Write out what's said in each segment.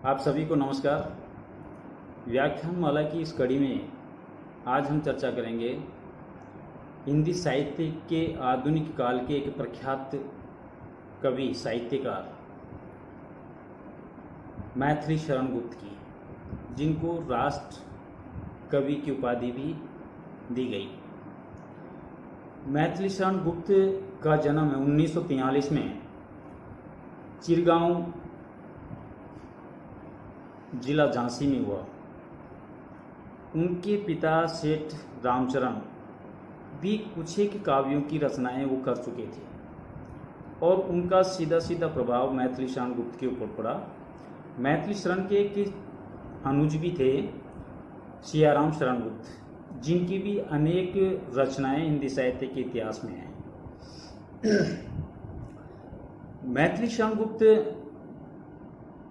आप सभी को नमस्कार। व्याख्यानमाला की इस कड़ी में आज हम चर्चा करेंगे हिंदी साहित्य के आधुनिक काल के एक प्रख्यात कवि साहित्यकार मैथिली शरण गुप्त की, जिनको राष्ट्र कवि की उपाधि भी दी गई। मैथिली शरण गुप्त का जन्म 1943 में चिरगांव जिला झांसी में हुआ। उनके पिता सेठ रामचरण भी कुछ एक काव्यों की रचनाएं वो कर चुके थे और उनका सीधा सीधा प्रभाव मैथिली शरण गुप्त के ऊपर पड़ा। मैथिली शरण के एक अनुज भी थे सियाराम शरण गुप्त, जिनकी भी अनेक रचनाएं हिंदी साहित्य के इतिहास में हैं। मैथिली शरण गुप्त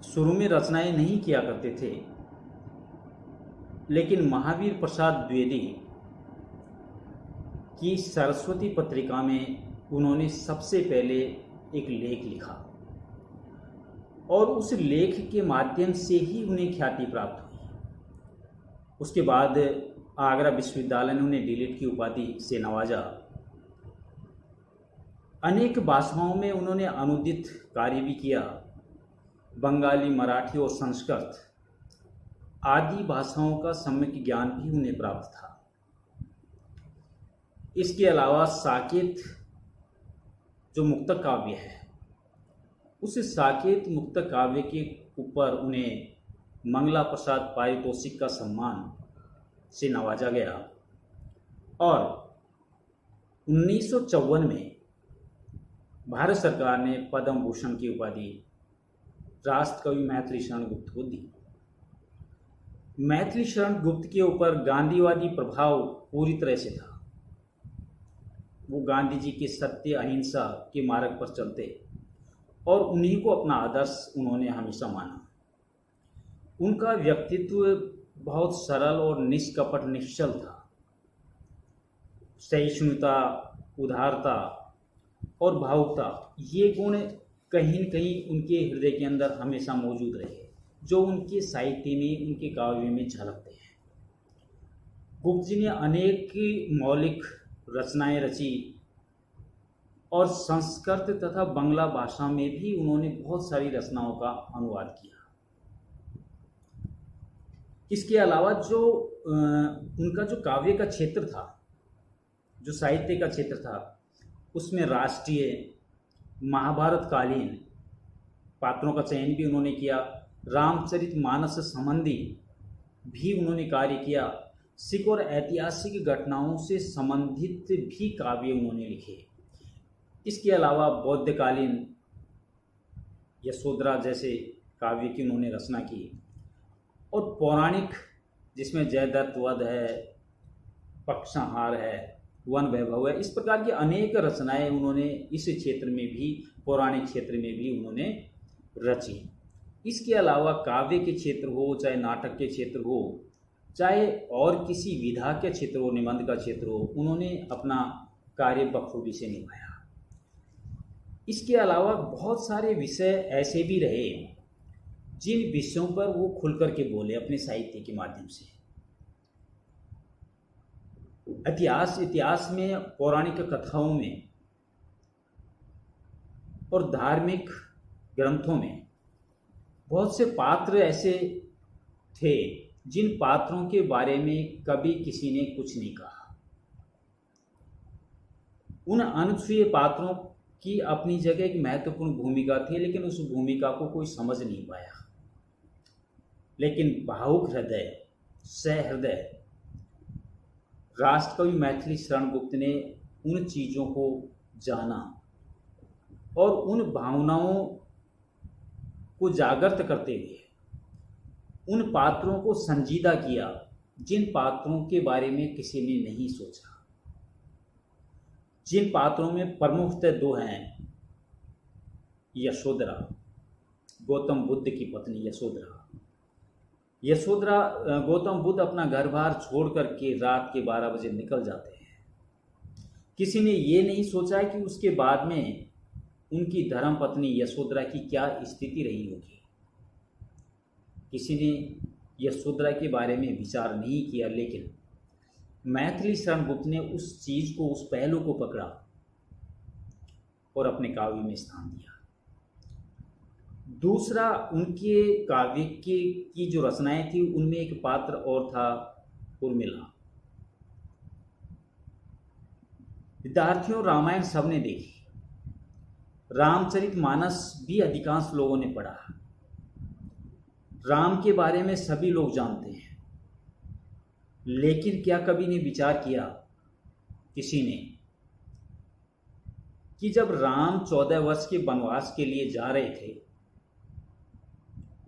शुरू में रचनाएं नहीं किया करते थे, लेकिन महावीर प्रसाद द्विवेदी की सरस्वती पत्रिका में उन्होंने सबसे पहले एक लेख लिखा और उस लेख के माध्यम से ही उन्हें ख्याति प्राप्त हुई। उसके बाद आगरा विश्वविद्यालय ने उन्हें डीलिट की उपाधि से नवाजा। अनेक भाषाओं में उन्होंने अनुदित कार्य भी किया। बंगाली, मराठी और संस्कृत आदि भाषाओं का सम्यक ज्ञान भी उन्हें प्राप्त था। इसके अलावा साकेत जो मुक्तक काव्य है, उस साकेत मुक्तक काव्य के ऊपर उन्हें मंगला प्रसाद पारितोषिक का सम्मान से नवाजा गया और 1954 में भारत सरकार ने पद्म भूषण की उपाधि राष्ट्र कवि मैथिली शरण गुप्त को दी। मैथिली शरण गुप्त के ऊपर गांधीवादी प्रभाव पूरी तरह से था। वो गांधी जी के सत्य अहिंसा के मार्ग पर चलते और उन्हीं को अपना आदर्श उन्होंने हमेशा माना। उनका व्यक्तित्व बहुत सरल और निष्कपट निश्चल था। सहिष्णुता, उदारता और भावुकता, ये गुण कहीं न कहीं उनके हृदय के अंदर हमेशा मौजूद रहे, जो उनके साहित्य में, उनके काव्य में झलकते हैं। गुप्त जी ने अनेक मौलिक रचनाएं रची और संस्कृत तथा बंगला भाषा में भी उन्होंने बहुत सारी रचनाओं का अनुवाद किया। इसके अलावा जो उनका जो काव्य का क्षेत्र था, जो साहित्य का क्षेत्र था, उसमें राष्ट्रीय, महाभारतकालीन पात्रों का चयन भी उन्होंने किया। रामचरितमानस संबंधी भी उन्होंने कार्य किया। सिख और ऐतिहासिक घटनाओं से संबंधित भी काव्य उन्होंने लिखे। इसके अलावा बौद्धकालीन यशोधरा जैसे काव्य की उन्होंने रचना की और पौराणिक, जिसमें जयदत्त वध है, पक्षाहार है, वन वैभव है, इस प्रकार की अनेक रचनाएं उन्होंने इस क्षेत्र में भी, पौराणिक क्षेत्र में भी उन्होंने रची। इसके अलावा काव्य के क्षेत्र हो, चाहे नाटक के क्षेत्र हो, चाहे और किसी विधा के क्षेत्र हो, निबंध का क्षेत्र हो, उन्होंने अपना कार्य बखूबी से निभाया। इसके अलावा बहुत सारे विषय ऐसे भी रहे जिन विषयों पर वो खुल कर के बोले अपने साहित्य के माध्यम से। इतिहास में, पौराणिक कथाओं में और धार्मिक ग्रंथों में बहुत से पात्र ऐसे थे जिन पात्रों के बारे में कभी किसी ने कुछ नहीं कहा। उन अनछुए पात्रों की अपनी जगह एक महत्वपूर्ण भूमिका थी, लेकिन उस भूमिका को कोई समझ नहीं पाया। लेकिन भावुक हृदय, सहृदय राष्ट्रकवि मैथिली शरण गुप्त ने उन चीज़ों को जाना और उन भावनाओं को जागृत करते हुए उन पात्रों को संजीदा किया जिन पात्रों के बारे में किसी ने नहीं सोचा। जिन पात्रों में प्रमुखतः दो हैं, यशोधरा, गौतम बुद्ध की पत्नी यशोधरा। गौतम बुद्ध अपना घर बार छोड़ करके रात के 12 बजे निकल जाते हैं। किसी ने ये नहीं सोचा कि उसके बाद में उनकी धर्मपत्नी यशोधरा की क्या स्थिति रही होगी। किसी ने यशोधरा के बारे में विचार नहीं किया, लेकिन मैथिली शरण गुप्त ने उस चीज़ को, उस पहलू को पकड़ा और अपने काव्य में स्थान दिया। दूसरा, उनके काव्य की जो रचनाएं थी उनमें एक पात्र और था, उर्मिला। विद्यार्थियों, रामायण सबने देखी, रामचरितमानस भी अधिकांश लोगों ने पढ़ा, राम के बारे में सभी लोग जानते हैं, लेकिन क्या कभी ने विचार किया किसी ने कि जब राम 14 वर्ष के वनवास के लिए जा रहे थे,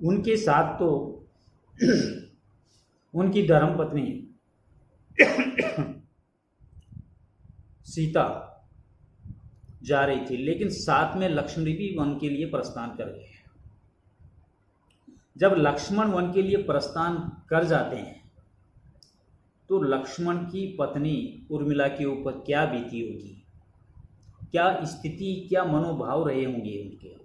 उनके साथ तो उनकी धर्मपत्नी सीता जा रही थी, लेकिन साथ में लक्ष्मण भी वन के लिए प्रस्थान कर गए। जब लक्ष्मण वन के लिए प्रस्थान कर जाते हैं तो लक्ष्मण की पत्नी उर्मिला के ऊपर क्या बीती होगी, क्या स्थिति, क्या मनोभाव रहे होंगे उनके।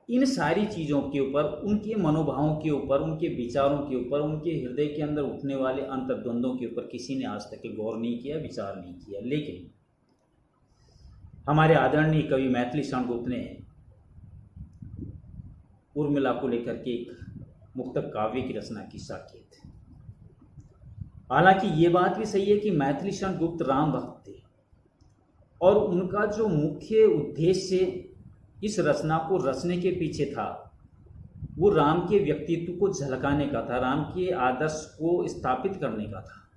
इन सारी चीज़ों के ऊपर, उनके मनोभावों के ऊपर, उनके विचारों के ऊपर, उनके हृदय के अंदर उठने वाले अंतर्द्वंद्वों के ऊपर किसी ने आज तक गौर नहीं किया, विचार नहीं किया। लेकिन हमारे आदरणीय कवि मैथिली शरण गुप्त ने उर्मिला को लेकर के एक मुक्तक काव्य की रचना की, साकेत। हालांकि ये बात भी सही है कि मैथिली शरण गुप्त राम भक्त थे और उनका जो मुख्य उद्देश्य इस रचना को रचने के पीछे था वो राम के व्यक्तित्व को झलकाने का था, राम के आदर्श को स्थापित करने का था।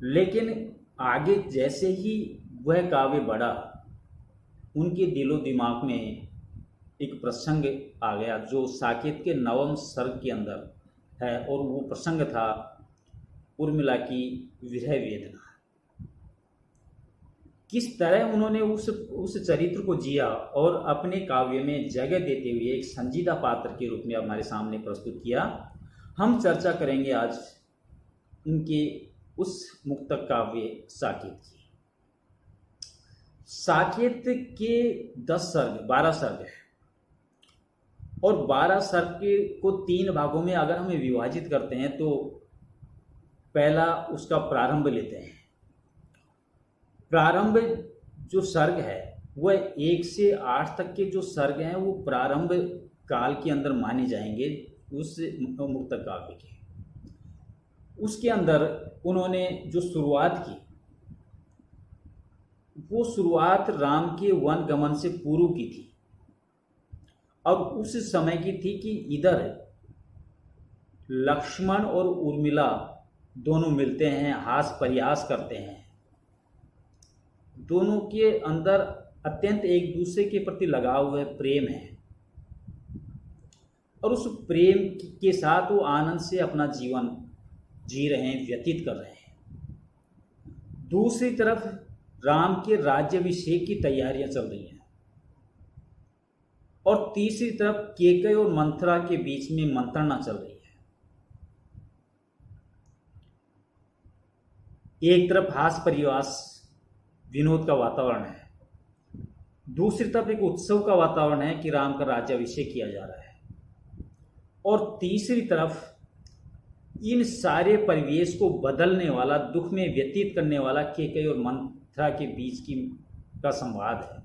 लेकिन आगे जैसे ही वह काव्य बढ़ा, उनके दिलो दिमाग में एक प्रसंग आ गया जो साकेत के 9वें सर्ग के अंदर है, और वो प्रसंग था उर्मिला की विरह वेदना। किस तरह उन्होंने उस चरित्र को जिया और अपने काव्य में जगह देते हुए एक संजीदा पात्र के रूप में हमारे सामने प्रस्तुत किया। हम चर्चा करेंगे आज उनके उस मुक्तक काव्य साकेत की। साकेत के 12 सर्ग है और 12 सर्ग को 3 भागों में अगर हमें विभाजित करते हैं तो पहला उसका प्रारंभ लेते हैं। प्रारंभ जो सर्ग है वह 1 से 8 तक के जो सर्ग हैं वो प्रारंभ काल के अंदर माने जाएंगे उस मुक्तक काव्य के। उसके अंदर उन्होंने जो शुरुआत की वो शुरुआत राम के वन गमन से पूर्व की थी और उस समय की थी कि इधर लक्ष्मण और उर्मिला दोनों मिलते हैं, हास परिहास करते हैं, दोनों के अंदर अत्यंत एक दूसरे के प्रति लगाव है, प्रेम है और उस प्रेम के साथ वो आनंद से अपना जीवन जी रहे हैं, व्यतीत कर रहे हैं। दूसरी तरफ राम के राज्याभिषेक की तैयारियां चल रही हैं और तीसरी तरफ केकई और मंथरा के बीच में मंत्रणा चल रही है। एक तरफ हास परिहास विनोद का वातावरण है, दूसरी तरफ एक उत्सव का वातावरण है कि राम का राज्याभिषेक किया जा रहा है, और तीसरी तरफ इन सारे परिवेश को बदलने वाला, दुख में व्यतीत करने वाला केकई और मंथरा के बीच का संवाद है।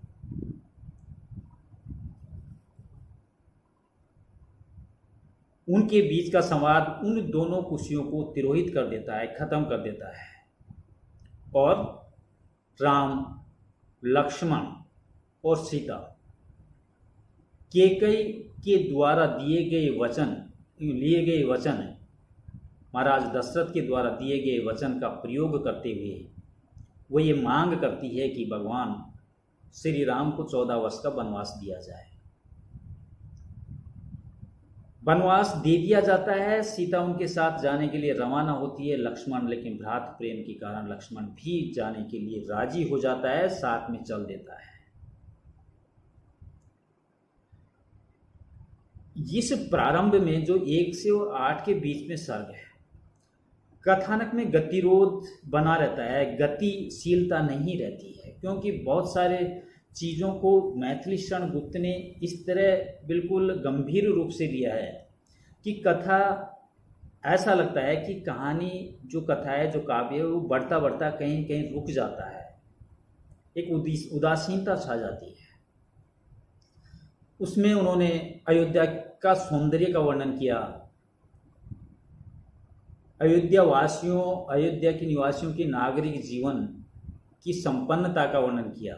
उनके बीच का संवाद उन दोनों खुशियों को तिरोहित कर देता है, खत्म कर देता है, और राम, लक्ष्मण और सीता केकई के द्वारा लिए गए वचन, महाराज दशरथ के द्वारा दिए गए वचन का प्रयोग करते हुए वो ये मांग करती है कि भगवान श्री राम को 14 वर्ष का वनवास दिया जाए। वनवास दे दिया जाता है, सीता उनके साथ जाने के लिए रवाना होती है, लक्ष्मण लेकिन भ्रात प्रेम के कारण लक्ष्मण भी जाने के लिए राजी हो जाता है, साथ में चल देता है। इस प्रारंभ में जो 1 से 8 के बीच में सर्ग है, कथानक में गतिरोध बना रहता है, गतिशीलता नहीं रहती है, क्योंकि बहुत सारे चीज़ों को मैथिली शरण गुप्त ने इस तरह बिल्कुल गंभीर रूप से लिया है कि कथा, ऐसा लगता है कि कहानी जो कथा है, जो काव्य है, वो बढ़ता बढ़ता कहीं कहीं रुक जाता है, एक उदासीनता छा जाती है। उसमें उन्होंने अयोध्या का सौंदर्य का वर्णन किया, अयोध्या के निवासियों के नागरिक जीवन की संपन्नता का वर्णन किया।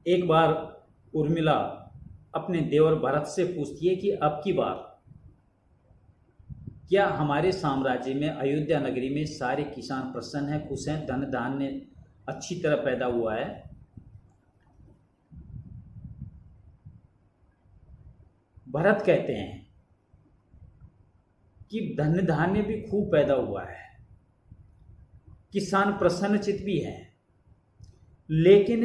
एक बार उर्मिला अपने देवर भरत से पूछती है कि अब की बार क्या हमारे साम्राज्य में, अयोध्या नगरी में सारे किसान प्रसन्न हैं, खुश हैं, धन धान्य अच्छी तरह पैदा हुआ है? भरत कहते हैं कि धन धान्य भी खूब पैदा हुआ है, किसान प्रसन्नचित्त भी हैं, लेकिन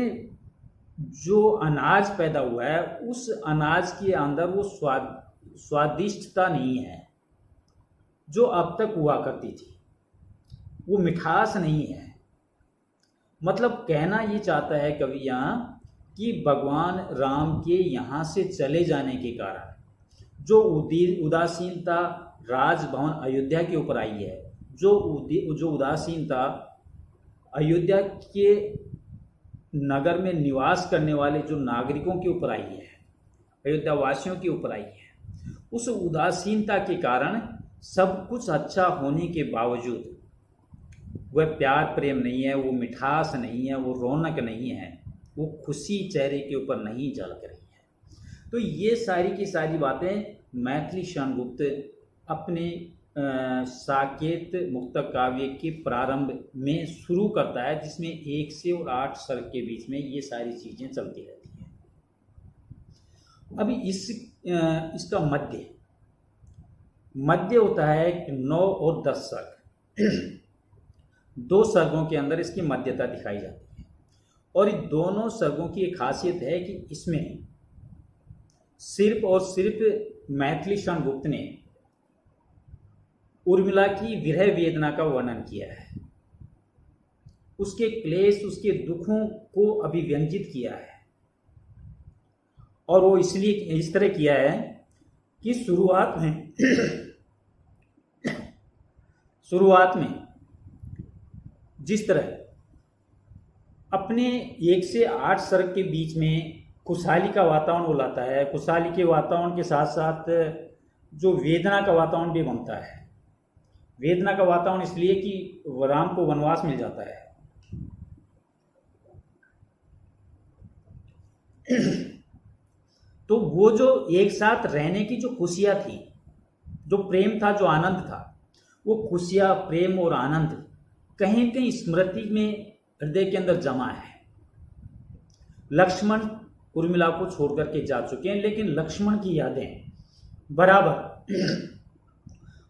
जो अनाज पैदा हुआ है उस अनाज के अंदर वो स्वादिष्टता नहीं है जो अब तक हुआ करती थी, वो मिठास नहीं है। मतलब कहना ये चाहता है कवि यहाँ कि भगवान राम के यहाँ से चले जाने के कारण जो उदासीनता राजभवन अयोध्या के ऊपर आई है, जो उदासीनता अयोध्या के नगर में निवास करने वाले जो नागरिकों के ऊपर आई है, अयोध्या वासियों के ऊपर आई है, उस उदासीनता के कारण सब कुछ अच्छा होने के बावजूद वह प्यार प्रेम नहीं है, वो मिठास नहीं है, वो रौनक नहीं है, वो खुशी चेहरे के ऊपर नहीं झलक रही है। तो ये सारी की सारी बातें मैथिली शरण गुप्त अपने साकेत मुक्तक काव्य के प्रारंभ में शुरू करता है, जिसमें 1 से और 8 सर्ग के बीच में ये सारी चीज़ें चलती रहती हैं। अभी इसका मध्य होता है 9 और 10 सर्ग। 2 सर्गों के अंदर इसकी मध्यता दिखाई जाती है, और इन दोनों सर्गों की एक खासियत है कि इसमें सिर्फ और सिर्फ मैथिली शरण गुप्त ने उर्मिला की विरह वेदना का वर्णन किया है, उसके क्लेश, उसके दुखों को अभिव्यंजित किया है। और वो इसलिए इस तरह किया है कि शुरुआत में जिस तरह अपने 1 से 8 सर्ग के बीच में खुशहाली का वातावरण वो लाता है, खुशहाली के वातावरण के साथ साथ जो वेदना का वातावरण भी बनता है। वेदना का वातावरण इसलिए कि राम को वनवास मिल जाता है। तो वो जो एक साथ रहने की जो खुशियां थी, जो प्रेम था, जो आनंद था, वो खुशियां, प्रेम और आनंद कहीं कहीं स्मृति में हृदय के अंदर जमा है। लक्ष्मण उर्मिला को छोड़ करके जा चुके हैं, लेकिन लक्ष्मण की यादें बराबर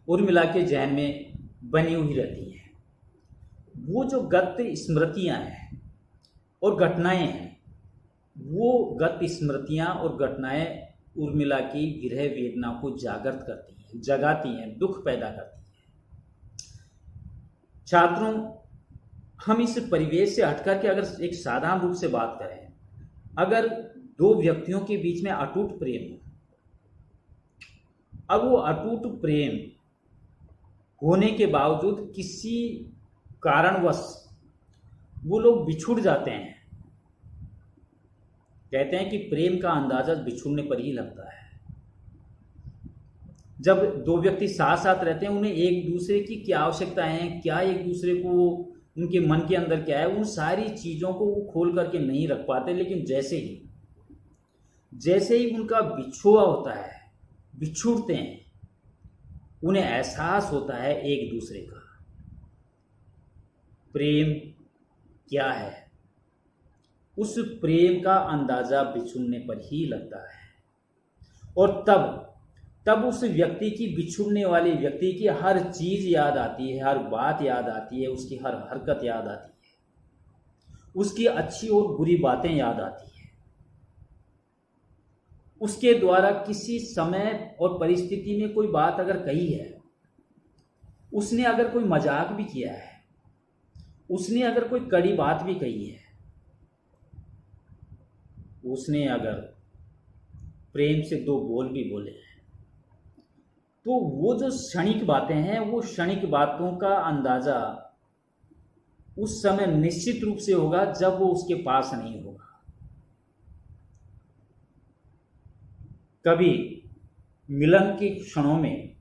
उर्मिला के जहन में बनी हुई रहती हैं। वो जो गत स्मृतियां हैं और घटनाएं हैं, वो गत स्मृतियां और घटनाएं उर्मिला की विरह वेदना को जागृत करती हैं, जगाती हैं, दुख पैदा करती हैं। छात्रों, हम इस परिवेश से हटकर के अगर एक साधारण रूप से बात करें, अगर 2 व्यक्तियों के बीच में अटूट प्रेम हो, अब वो अटूट प्रेम होने के बावजूद किसी कारणवश वो लोग बिछुड़ जाते हैं। कहते हैं कि प्रेम का अंदाजा बिछुड़ने पर ही लगता है। जब 2 व्यक्ति साथ साथ रहते हैं, उन्हें एक दूसरे की क्या आवश्यकताएं हैं, क्या एक दूसरे को, उनके मन के अंदर क्या है, उन सारी चीज़ों को वो खोल करके नहीं रख पाते। लेकिन जैसे ही उनका बिछुआ होता है, बिछुड़ते हैं, उन्हें एहसास होता है एक दूसरे का। प्रेम क्या है, उस प्रेम का अंदाजा बिछुड़ने पर ही लगता है। और तब उस व्यक्ति की, बिछुड़ने वाले व्यक्ति की हर चीज याद आती है, हर बात याद आती है, उसकी हर हरकत याद आती है, उसकी अच्छी और बुरी बातें याद आती है। उसके द्वारा किसी समय और परिस्थिति में कोई बात अगर कही है, उसने अगर कोई मजाक भी किया है, उसने अगर कोई कड़ी बात भी कही है, उसने अगर प्रेम से दो बोल भी बोले तो वो जो क्षणिक बातें हैं, वो क्षणिक बातों का अंदाजा उस समय निश्चित रूप से होगा जब वो उसके पास नहीं होगा। कभी मिलन के क्षणों में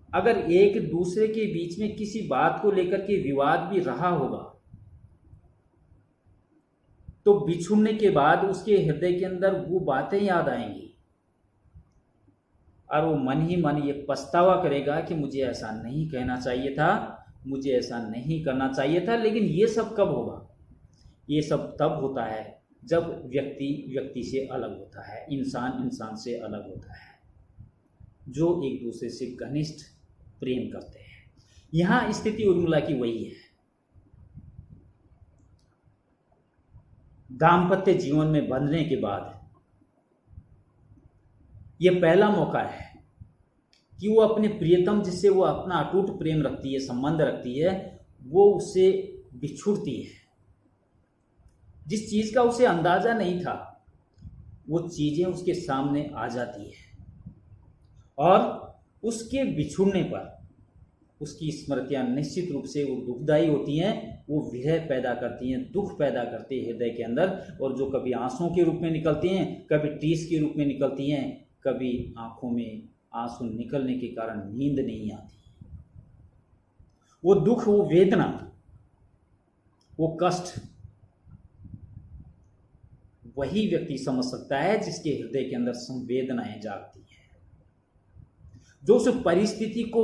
अगर एक दूसरे के बीच में किसी बात को लेकर के विवाद भी रहा होगा तो बिछुड़ने के बाद उसके हृदय के अंदर वो बातें याद आएंगी और वो मन ही मन ये पछतावा करेगा कि मुझे ऐसा नहीं कहना चाहिए था, मुझे ऐसा नहीं करना चाहिए था। लेकिन ये सब कब होगा? ये सब तब होता है जब व्यक्ति व्यक्ति से अलग होता है, इंसान इंसान से अलग होता है, जो एक दूसरे से घनिष्ठ प्रेम करते हैं। यहाँ स्थिति उर्मिला की वही है। दाम्पत्य जीवन में बंधने के बाद ये पहला मौका है कि वो अपने प्रियतम जिससे वो अपना अटूट प्रेम रखती है, संबंध रखती है, वो उससे बिछुड़ती है। जिस चीज़ का उसे अंदाज़ा नहीं था वो चीज़ें उसके सामने आ जाती है और उसके बिछुड़ने पर उसकी स्मृतियाँ निश्चित रूप से वो दुखदायी होती हैं, वो विरह पैदा करती हैं, दुख पैदा करती है हृदय के अंदर, और जो कभी आंसुओं के रूप में निकलती हैं, कभी टीस के रूप में निकलती हैं, कभी आंखों में आंसू निकलने के कारण नींद नहीं आती। वो दुख, वो वेदना, वो कष्ट वही व्यक्ति समझ सकता है जिसके हृदय के अंदर संवेदनाएं जागती है, जो उस परिस्थिति को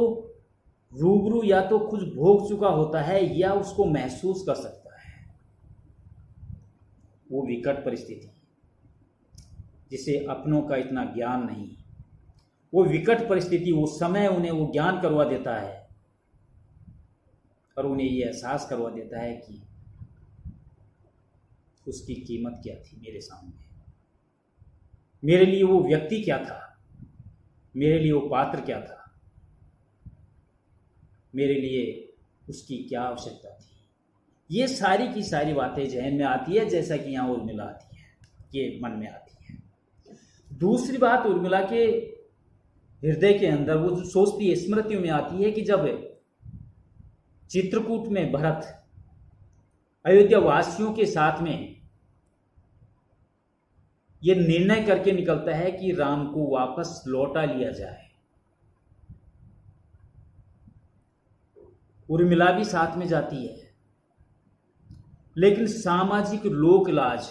रूबरू या तो खुद भोग चुका होता है या उसको महसूस कर सकता है। वो विकट परिस्थिति जिसे अपनों का इतना ज्ञान नहीं, वो विकट परिस्थिति उस समय उन्हें वो ज्ञान करवा देता है और उन्हें ये एहसास करवा देता है कि उसकी कीमत क्या थी मेरे सामने, मेरे लिए वो व्यक्ति क्या था, मेरे लिए वो पात्र क्या था, मेरे लिए उसकी क्या आवश्यकता थी। ये सारी की सारी बातें जहन में आती है, जैसा कि यहाँ उर्मिला आती है, ये मन में आती है। दूसरी बात उर्मिला के हृदय के अंदर वो जो सोचती है, स्मृतियों में आती है कि जब चित्रकूट में भरत अयोध्या वासियों के साथ में ये निर्णय करके निकलता है कि राम को वापस लौटा लिया जाए, उर्मिला भी साथ में जाती है, लेकिन सामाजिक लोक लाज,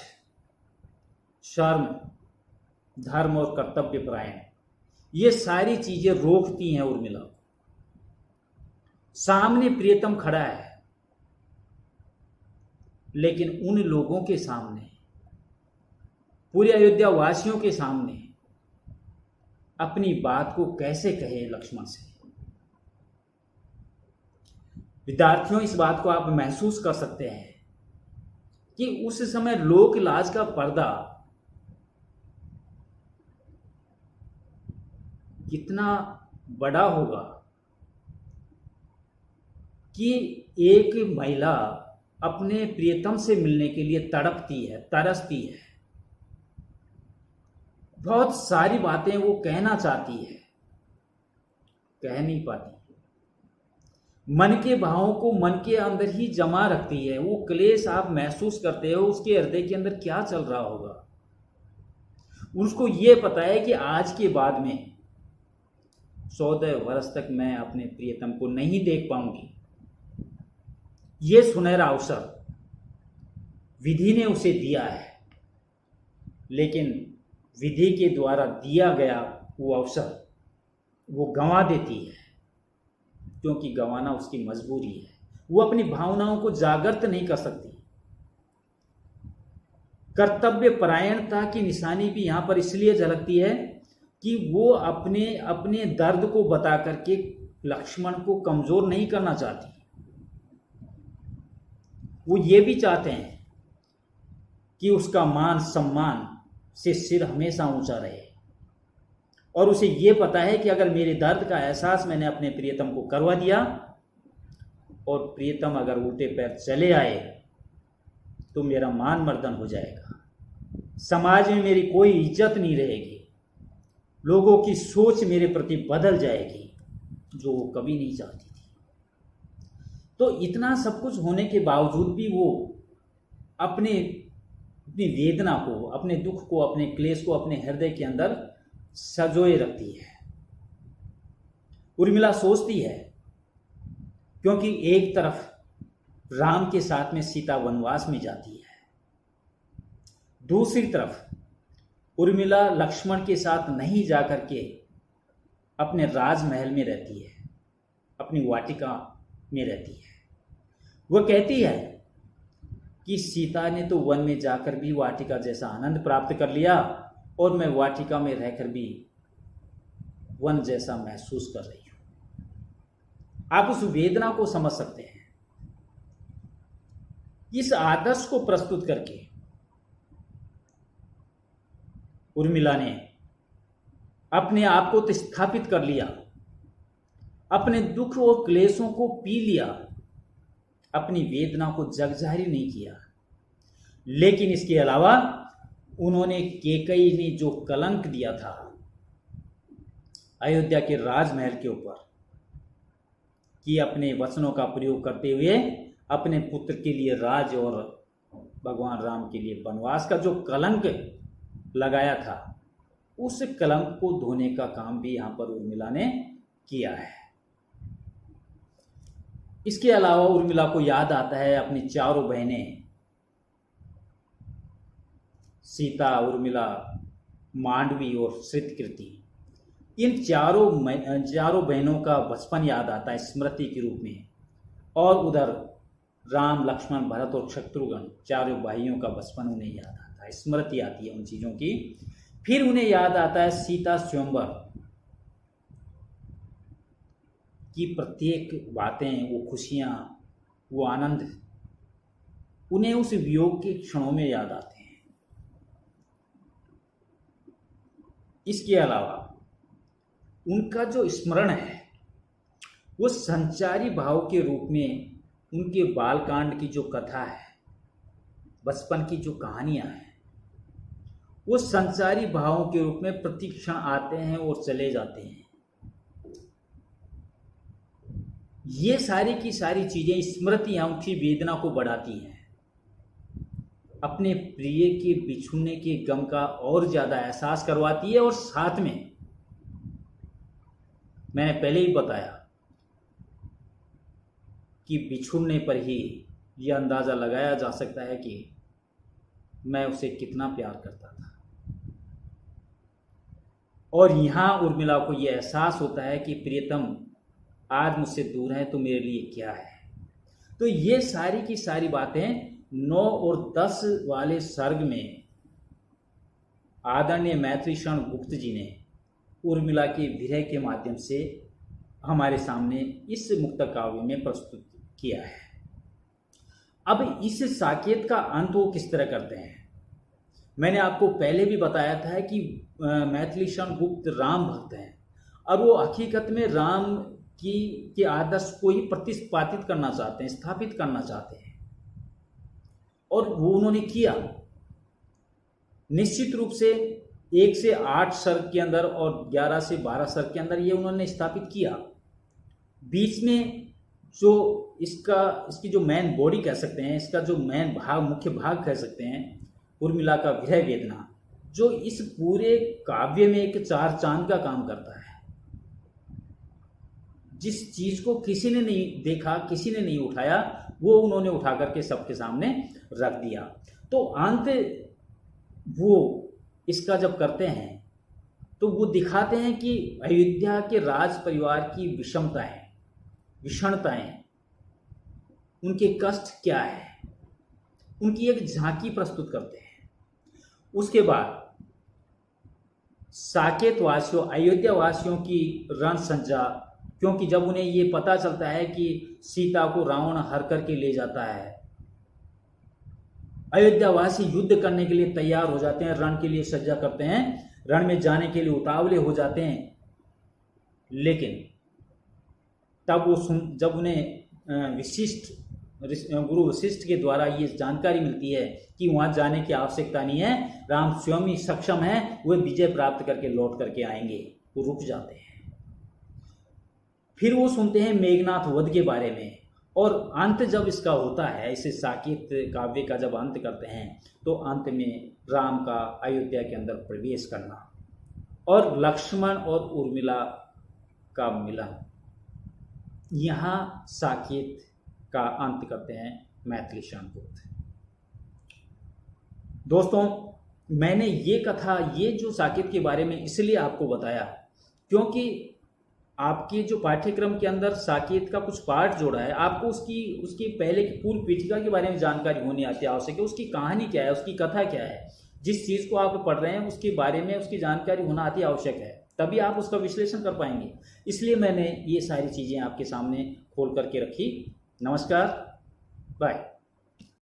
शर्म, धर्म और कर्तव्य परायण, ये सारी चीजें रोकती हैं उर्मिला को। सामने प्रियतम खड़ा है, लेकिन उन लोगों के सामने, पूरे अयोध्या वासियों के सामने अपनी बात को कैसे कहे लक्ष्मण से। विद्यार्थियों, इस बात को आप महसूस कर सकते हैं कि उस समय लोक लाज का पर्दा कितना बड़ा होगा कि एक महिला अपने प्रियतम से मिलने के लिए तड़पती है, तरसती है, बहुत सारी बातें वो कहना चाहती है, कह नहीं पाती, मन के भावों को मन के अंदर ही जमा रखती है। वो क्लेश आप महसूस करते हो उसके हृदय के अंदर क्या चल रहा होगा। उसको ये पता है कि आज के बाद में 14 वर्ष तक मैं अपने प्रियतम को नहीं देख पाऊंगी। ये सुनहरा अवसर विधि ने उसे दिया है, लेकिन विधि के द्वारा दिया गया वो अवसर वो गंवा देती है, क्योंकि गंवाना उसकी मजबूरी है। वो अपनी भावनाओं को जागृत नहीं कर सकती। कर्तव्य परायणता की निशानी भी यहां पर इसलिए झलकती है कि वो अपने अपने दर्द को बता करके लक्ष्मण को कमजोर नहीं करना चाहती। वो ये भी चाहते हैं कि उसका मान सम्मान से सिर हमेशा ऊंचा रहे, और उसे ये पता है कि अगर मेरे दर्द का एहसास मैंने अपने प्रियतम को करवा दिया और प्रियतम अगर उल्टे पैर चले आए तो मेरा मान मर्दन हो जाएगा। समाज में मेरी कोई इज्जत नहीं रहेगी, लोगों की सोच मेरे प्रति बदल जाएगी, जो वो कभी नहीं चाहती थी। तो इतना सब कुछ होने के बावजूद भी वो अपने अपनी वेदना को, अपने दुख को, अपने क्लेश को अपने हृदय के अंदर सजोए रखती है। उर्मिला सोचती है, क्योंकि एक तरफ राम के साथ में सीता वनवास में जाती है, दूसरी तरफ उर्मिला लक्ष्मण के साथ नहीं जाकर के अपने राजमहल में रहती है, अपनी वाटिका में रहती है। वह कहती है कि सीता ने तो वन में जाकर भी वाटिका जैसा आनंद प्राप्त कर लिया, और मैं वाटिका में रहकर भी वन जैसा महसूस कर रही हूं। आप उस वेदना को समझ सकते हैं। इस आदर्श को प्रस्तुत करके उर्मिला ने अपने आप को तो स्थापित कर लिया, अपने दुख और क्लेशों को पी लिया, अपनी वेदना को जगजाहिर नहीं किया। लेकिन इसके अलावा उन्होंने कैकेयी ने जो कलंक दिया था अयोध्या के राजमहल के ऊपर, कि अपने वचनों का प्रयोग करते हुए अपने पुत्र के लिए राज और भगवान राम के लिए वनवास का जो कलंक लगाया था, उस कलंक को धोने का काम भी यहां पर उर्मिला ने किया है। इसके अलावा उर्मिला को याद आता है अपनी चारों बहनें, सीता, उर्मिला, मांडवी और श्रुतकीर्ति। इन चारों बहनों का बचपन याद आता है स्मृति के रूप में, और उधर राम, लक्ष्मण, भरत और शत्रुघ्न चारों भाइयों का बचपन उन्हें याद आता है, स्मृति आती है उन चीज़ों की। फिर उन्हें याद आता है सीता स्वयंवर की प्रत्येक बातें, वो खुशियाँ, वो आनंद उन्हें उस वियोग के क्षणों में याद आते हैं। इसके अलावा उनका जो स्मरण है वो संचारी भाव के रूप में उनके बालकांड की जो कथा है, बचपन की जो कहानियां हैं, वो संचारी भावों के रूप में प्रतिक्षण आते हैं और चले जाते हैं। ये सारी की सारी चीजें, स्मृतियां उनकी वेदना को बढ़ाती हैं, अपने प्रिय के बिछुड़ने के गम का और ज्यादा एहसास करवाती है। और साथ में मैंने पहले ही बताया कि बिछुड़ने पर ही यह अंदाजा लगाया जा सकता है कि मैं उसे कितना प्यार करता था। और यहां उर्मिला को यह एहसास होता है कि प्रियतम आज मुझसे दूर है तो मेरे लिए क्या है। तो ये सारी की सारी बातें 9 और 10 वाले सर्ग में आदरणीय मैथिलीशरण गुप्त जी ने उर्मिला के विरह के माध्यम से हमारे सामने इस मुक्तक काव्य में प्रस्तुत किया है। अब इस साकेत का अंत वो किस तरह करते हैं, मैंने आपको पहले भी बताया था कि मैथिलीशरण गुप्त राम भक्त हैं, और वो हकीकत में राम के आदर्श को ही प्रतिपादित करना चाहते हैं, स्थापित करना चाहते हैं, और वो उन्होंने किया। निश्चित रूप से 1 से 8 सर्ग के अंदर और 11 से 12 सर्ग के अंदर ये उन्होंने स्थापित किया। बीच में जो इसकी जो मेन बॉडी कह सकते हैं, इसका जो मेन भाग, मुख्य भाग कह सकते हैं, उर्मिला का विरह वेदना, जो इस पूरे काव्य में एक 4 चांद का काम करता है। जिस चीज को किसी ने नहीं देखा, किसी ने नहीं उठाया, वो उन्होंने उठा करके सबके सामने रख दिया। तो अंत वो इसका जब करते हैं तो वो दिखाते हैं कि अयोध्या के राज परिवार की विषमताएं, विषणताएं, उनके कष्ट क्या है, उनकी एक झांकी प्रस्तुत करते हैं। उसके बाद साकेत वासियों, अयोध्या वासियों की रण संजा, क्योंकि जब उन्हें ये पता चलता है कि सीता को रावण हर करके ले जाता है, अयोध्यावासी युद्ध करने के लिए तैयार हो जाते हैं, रण के लिए सज्जा करते हैं, रण में जाने के लिए उतावले हो जाते हैं। लेकिन तब वो जब उन्हें विशिष्ट गुरु वशिष्ठ के द्वारा ये जानकारी मिलती है कि वहाँ जाने की आवश्यकता नहीं है, राम स्वयं ही सक्षम है, वे विजय प्राप्त करके लौट करके आएंगे। वो रुक जाते हैं। फिर वो सुनते हैं मेघनाथ वध के बारे में, और अंत जब इसका होता है, इसे साकेत काव्य का जब अंत करते हैं, तो अंत में राम का अयोध्या के अंदर प्रवेश करना और लक्ष्मण और उर्मिला का मिलन, यहाँ साकेत का अंत करते हैं मैथिली शंकुत। दोस्तों, मैंने ये कथा, ये जो साकेत के बारे में इसलिए आपको बताया क्योंकि आपके जो पाठ्यक्रम के अंदर साकेत का कुछ पार्ट जोड़ा है, आपको उसकी पहले की पूर्व पीठिका के बारे में जानकारी होनी आती आवश्यक है। उसकी कहानी क्या है, उसकी कथा क्या है, जिस चीज़ को आप पढ़ रहे हैं उसके बारे में उसकी जानकारी होना अति आवश्यक है, तभी आप उसका विश्लेषण कर पाएंगे। इसलिए मैंने ये सारी चीज़ें आपके सामने खोल करके रखी। नमस्कार, बाय।